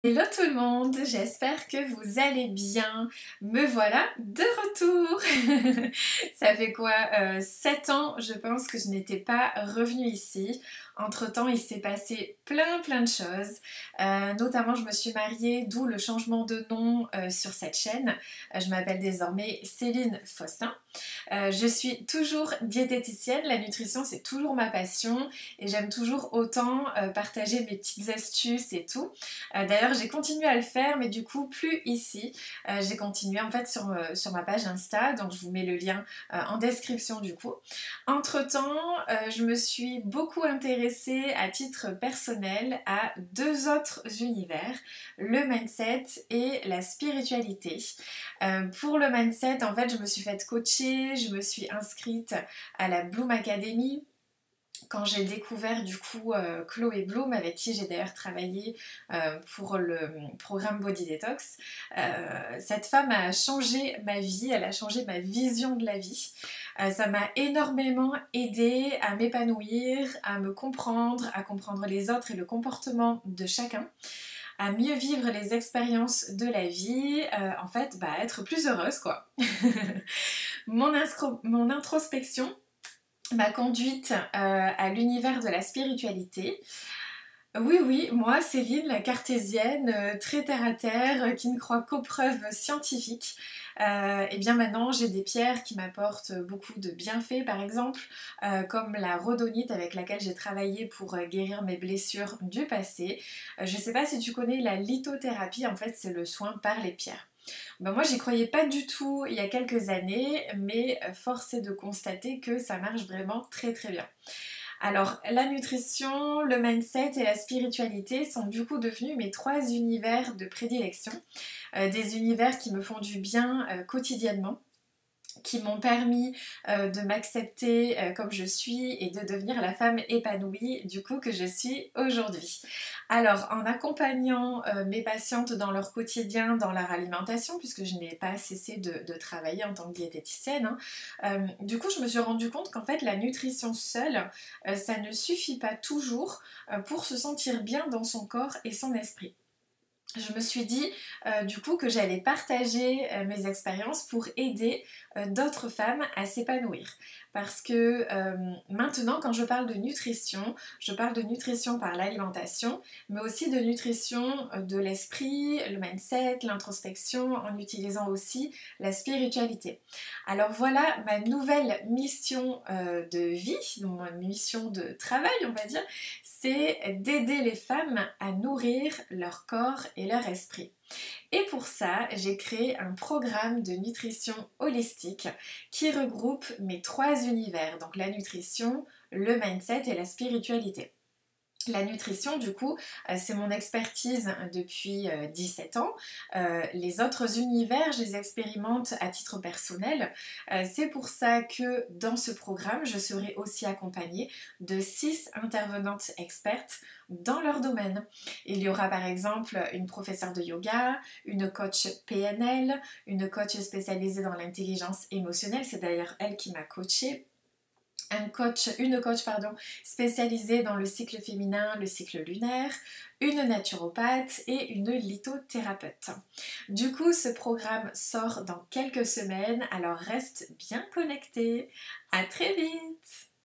Hello tout le monde, j'espère que vous allez bien. Me voilà de retour. Ça fait quoi 7 ans, je pense que je n'étais pas revenue ici. Entre-temps, il s'est passé plein de choses. Notamment, je me suis mariée, d'où le changement de nom sur cette chaîne. Je m'appelle désormais Céline Faustin. Je suis toujours diététicienne, la nutrition c'est toujours ma passion et j'aime toujours autant partager mes petites astuces et tout. D'ailleurs j'ai continué à le faire mais du coup plus ici. J'ai continué en fait sur ma page Insta, donc je vous mets le lien en description du coup. Entre temps, je me suis beaucoup intéressée à titre personnel à deux autres univers, le mindset et la spiritualité. Pour le mindset, en fait, je me suis faite coacher, je me suis inscrite à la Bloom Academy. Quand j'ai découvert du coup Chloé Bloom, avec qui j'ai d'ailleurs travaillé pour le programme Body Detox, cette femme a changé ma vie, elle a changé ma vision de la vie. Ça m'a énormément aidée à m'épanouir, à me comprendre, à comprendre les autres et le comportement de chacun, à mieux vivre les expériences de la vie, en fait, être plus heureuse quoi. Mon introspection m'a conduite à l'univers de la spiritualité. Oui, moi, Céline, la cartésienne, très terre à terre, qui ne croit qu'aux preuves scientifiques. Et bien maintenant, j'ai des pierres qui m'apportent beaucoup de bienfaits, par exemple, comme la rhodonite avec laquelle j'ai travaillé pour guérir mes blessures du passé. Je ne sais pas si tu connais la lithothérapie, en fait, c'est le soin par les pierres. Ben moi j'y croyais pas du tout il y a quelques années, mais force est de constater que ça marche vraiment très bien. Alors la nutrition, le mindset et la spiritualité sont du coup devenus mes trois univers de prédilection, des univers qui me font du bien quotidiennement, qui m'ont permis de m'accepter comme je suis et de devenir la femme épanouie du coup que je suis aujourd'hui. Alors en accompagnant mes patientes dans leur quotidien, dans leur alimentation, puisque je n'ai pas cessé de travailler en tant que diététicienne, hein, du coup je me suis rendu compte qu'en fait la nutrition seule, ça ne suffit pas toujours pour se sentir bien dans son corps et son esprit. Je me suis dit du coup que j'allais partager mes expériences pour aider d'autres femmes à s'épanouir. Parce que maintenant quand je parle de nutrition par l'alimentation, mais aussi de nutrition de l'esprit, le mindset, l'introspection, en utilisant aussi la spiritualité. Alors voilà ma nouvelle mission de vie, donc ma mission de travail on va dire, c'est d'aider les femmes à nourrir leur corps et leur esprit. Et pour ça, j'ai créé un programme de nutrition holistique qui regroupe mes trois univers, donc la nutrition, le mindset et la spiritualité. La nutrition, du coup, c'est mon expertise depuis 17 ans. Les autres univers, je les expérimente à titre personnel. C'est pour ça que dans ce programme, je serai aussi accompagnée de 6 intervenantes expertes dans leur domaine. Il y aura par exemple une professeure de yoga, une coach PNL, une coach spécialisée dans l'intelligence émotionnelle. C'est d'ailleurs elle qui m'a coachée, une coach spécialisée dans le cycle féminin, le cycle lunaire, une naturopathe et une lithothérapeute. Du coup, ce programme sort dans quelques semaines, alors reste bien connecté. À très vite!